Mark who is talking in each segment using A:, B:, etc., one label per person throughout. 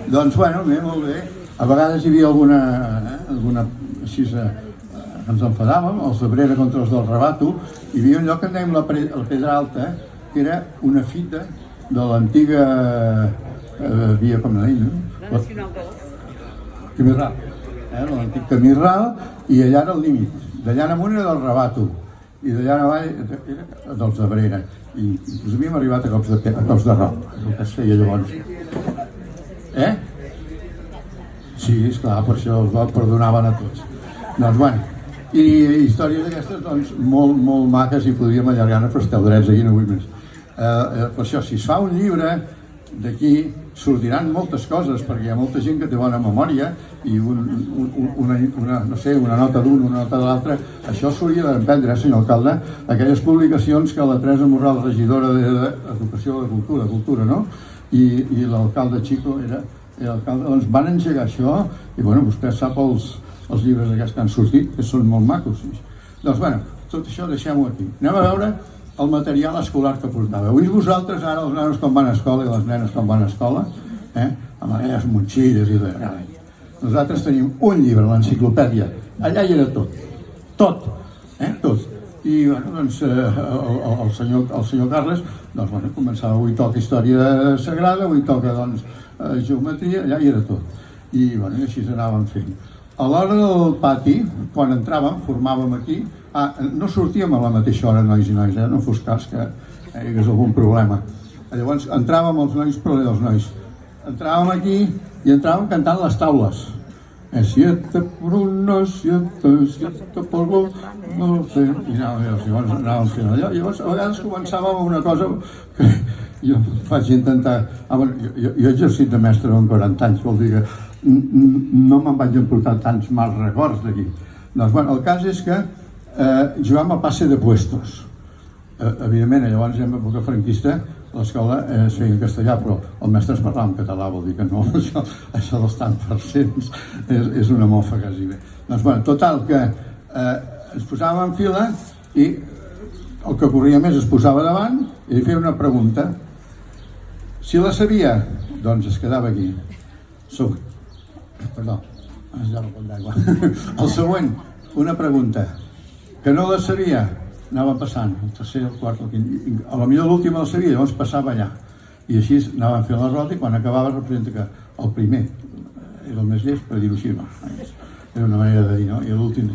A: Doncs, bueno, bé, molt bé. A vegades hi havia alguna així ens enfadàvem, els d'Abrera contra els del Rabato. Hi havia un lloc que en dèiem la Pedra Alta, que era una fita de l'antiga via, com la deia, no? La Nacional 2. Camí Ral, l'antic Camí Ral, i allà era el límit. D'allà en amunt era del Rabato, i d'allà en avall era dels d'Abrera. I inclús havíem arribat a cops de roc, el que es feia llavors. Sí, esclar, per això els perdonaven a tots. Doncs, bueno, i històries d'aquestes, doncs, molt maques, i podríem allargar-ne, però esteu drets aquí, no vull més. Per això, si es fa un llibre, d'aquí sortiran moltes coses, perquè hi ha molta gent que té bona memòria, i una nota d'un, una nota de l'altre. Això s'hauria d'aprendre, senyor alcalde, aquelles publicacions que la Teresa Morral, regidora d'Educació de Cultura, no? I l'alcalde Chico era l'alcalde, doncs van engegar això, i bueno, vostè sap els llibres aquests que han sortit, que són molt macos. Doncs bueno, tot això deixem-ho aquí. Anem a veure el material escolar que portava. Avui vosaltres, ara els nanos com van a escola i les nenes com van a escola, amb aquelles motxilles i de... Nosaltres tenim un llibre, l'enciclopèdia, allà hi era tot. I bueno, doncs el senyor Carles, doncs bueno, començava, avui toca història sagrada, avui toca doncs geometria, allà hi era tot. I bueno, i així anàvem fent. A l'hora del pati, quan entràvem, formàvem aquí, no sortíem a la mateixa hora, nois i nois, no fos cas que hi hagués algun problema. Llavors entràvem els nois, però els nois. Entràvem aquí i entràvem cantant les taules. Siete por uno, siete por dos, no sé. I anàvem fent allò. Llavors, a vegades començàvem una cosa que jo vaig intentar... Jo he exercit de mestre amb 40 anys, vol dir que no me'n vaig emportar tants mals records d'aquí. Doncs, bueno, el cas és que jugàvem a passe de puestos. Evidentment, llavors, en època franquista, l'escola es feia en castellà, però el mestre es parlava en català, vol dir que no, això dels tants percents és una mofa quasi bé. Doncs, bueno, total, que ens posàvem en fila i el que corria més es posava davant i li feia una pregunta. Si la sabia, doncs es quedava aquí. Perdó, el següent, una pregunta. Que no la sabia, anava passant, el tercer, el quart, el quint, a la millor l'última la sabia, llavors passava allà. I així anàvem fent la rota i quan acabava representa que el primer era el més llest, per dir-ho així, no. Era una manera de dir, no? I l'últim...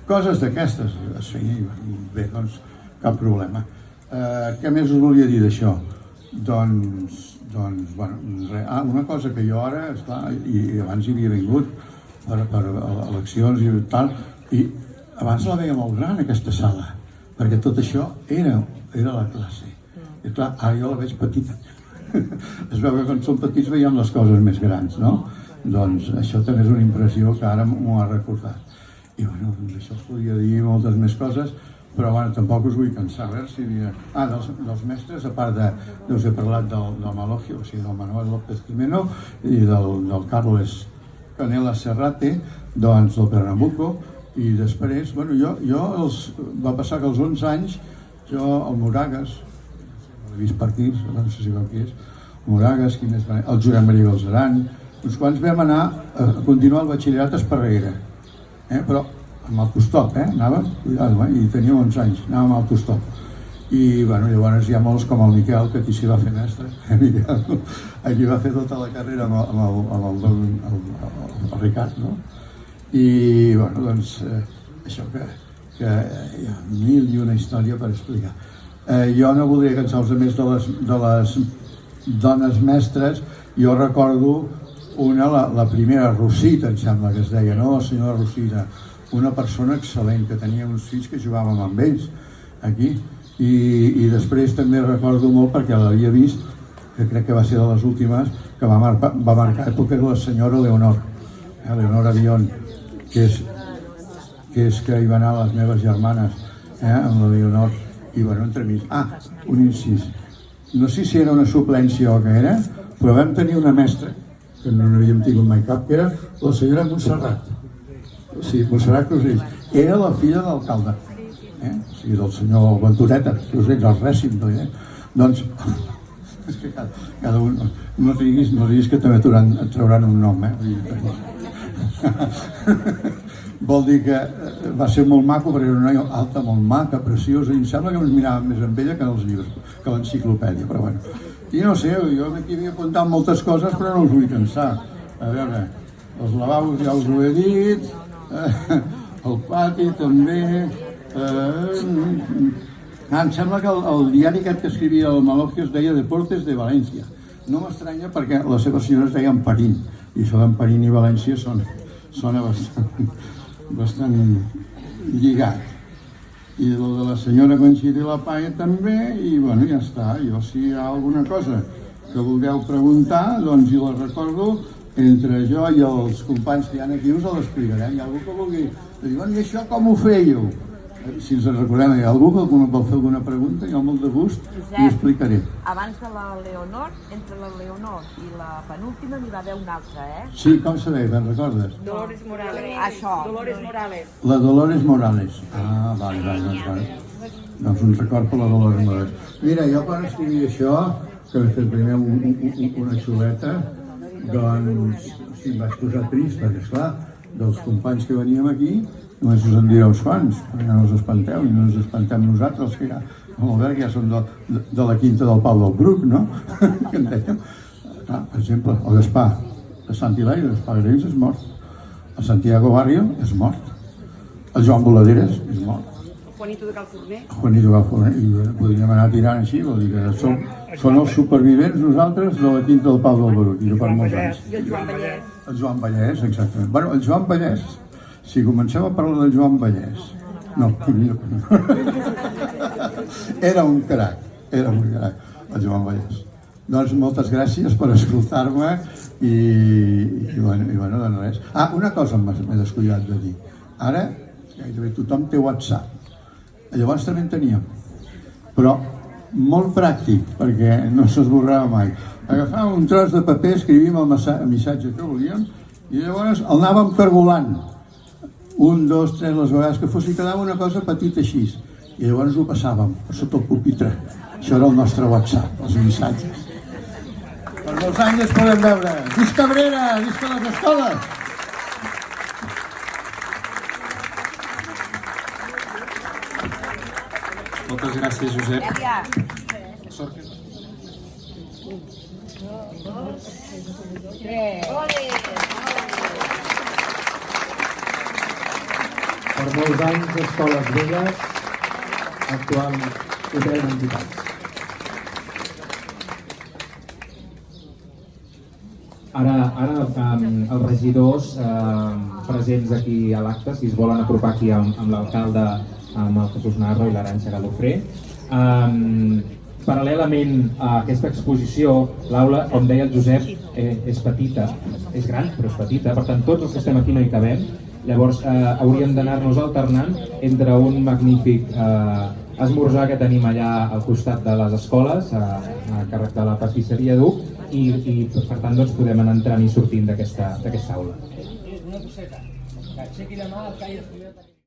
A: Coses d'aquestes es feia i bé, doncs, cap problema. Què més us volia dir d'això? Doncs, bueno, una cosa que jo ara, esclar, i abans hi havia vingut per eleccions i tal, i abans la veia molt gran, aquesta sala, perquè tot això era la classe. I clar, ara jo la veig petita. Es veu que quan som petits veiem les coses més grans, no? Doncs això també és una impressió que ara m'ho ha recordat. I bueno, doncs això us podria dir moltes més coses, però bueno, tampoc us vull cansar. A veure si hi havia... dels mestres, a part us he parlat del Malogio, o sigui, del Manuel López Jimeno i del Carles Canela Serrate, doncs del Pernambuco, i després, bueno, va passar que als 11 anys, jo, el Moragas, l'he vist per aquí, no sé si veu qui és, el Moragas, qui més va anar, el Josep Maria Galzeran, uns quants vam anar a continuar el batxillerat a Esparreguera, però amb autostop, anàvem, i tenia 11 anys, anàvem amb autostop. I, bueno, llavors hi ha molts com el Miquel, que aquí s'hi va fer mestre, Miquel, aquí va fer tota la carrera amb el Ricard, no? I, bueno, doncs, això que hi ha mil i una història per explicar. Jo no voldria cansar-vos més de les dones mestres. Jo recordo la primera Rosita, em sembla que es deia, no? La senyora Rosita, una persona excel·lent, que tenia uns fills que jugàvem amb ells, aquí. I després també recordo molt, perquè l'havia vist, que crec que va ser de les últimes, que va marcar època, la senyora Leonor Avión, que és que hi van anar les meves germanes, amb la Leonor, i bueno, entremig. Un incís. No sé si era una suplència o què era, però vam tenir una mestra, que no n'havíem tingut mai cap, que era la senyora Montserrat. Sí, Montserrat Crusell. Era la filla de l'alcalde, o sigui, del senyor Ventureta, Crusell, del règim. Doncs, És que cada un... No diguis que també et trauran un nom, Vol dir que va ser molt maco, perquè era una noia alta, molt maca, preciosa, i em sembla que ens miràvem més amb ella que en els llibres, que l'enciclopèdia, però bueno. I no sé, jo aquí havia apuntat moltes coses, però no us vull cansar. A veure, els lavabos ja us ho he dit, el pati també... em sembla que el diari aquest que escrivia el Malofio es deia Deportes de València. No m'estranya perquè la seva senyora es deia Amparín, i això d'Amparín i València sona bastant lligat. I el de la senyora Conxita i la Paia també, i bueno, ja està. Jo, si hi ha alguna cosa que vulgueu preguntar, doncs jo la recordo, entre jo i els companys que hi ha aquí us l'explicarem. Hi ha algú que vulgui dir, bueno, i això com ho fèieu? Si ens recordem, hi ha algú que vol fer alguna pregunta, jo amb molt de gust ho explicaré.
B: Abans de la Leonor, entre la Leonor i la penúltima n'hi va haver una altra,
A: Sí, com sabeu, te'n recordes?
C: Dolores Morales.
B: Això.
C: Dolores Morales.
A: La Dolores Morales. Ah, vale. Doncs un record per la Dolores Morales. Mira, jo quan escrivia això, que vaig fer primer una xuleta, doncs sí, em vaig posar trist, perquè esclar, dels companys que veníem aquí, només us en diré uns quants, perquè no us espanteu, i no ens espantem nosaltres, que ja, amb Albert, que ja som de la quinta del Pau del Bruc, no? Que en dèiem. Clar, per exemple, el Gaspar de Sant Hilari, el Gaspar Graells és mort. El Santiago Barrio és mort. El Joan Boladeres és mort.
C: Juanito de Calforner.
A: Juanito de Calforner, i podríem anar tirant així, vol dir que són els supervivents nosaltres de la quinta del Pau del Bruc, i per molts anys.
C: I el Joan Vallès.
A: El Joan Vallès, exactament. Bueno, el Joan Vallès, si comenceu a parlar del Joan Vallès, no, era un crac, el Joan Vallès. Doncs moltes gràcies per escoltar-me i bueno, doncs res. Ah, una cosa m'he descuidat de dir. Ara gairebé tothom té WhatsApp. Llavors també en teníem, però molt pràctic, perquè no s'esborrava mai. Agafàvem un tros de paper, escrivíem el missatge que volíem i llavors el anàvem pergolant. 1, 2, 3, les vegades que fos, i quedava una cosa petita així. I llavors ho passàvem per sota el pupitre. Això era el nostre WhatsApp, els missatges. Per molts anys ens podem veure. Visca Abrera, visca les escoles!
D: Moltes gràcies, Josep.
B: Adrià.
E: Per molts anys, escoles velles, actual hotel d'entitats. Ara els regidors presents aquí a l'acte, si es volen apropar aquí amb l'alcalde, amb el Jesús Narro i l'Arantxa Galofré. Paral·lelament a aquesta exposició, l'aula, com deia el Josep, és petita, és gran però és petita, per tant tots els que estem aquí no hi cabem. Llavors hauríem d'anar-nos alternant entre un magnífic esmorzar que tenim allà al costat de les escoles, a càrrec de la pastisseria Duc, i per tant doncs, podem anar entrant i sortint d'aquesta aula.
F: Una coseta, que aixequi la mà el que hagi estudiat.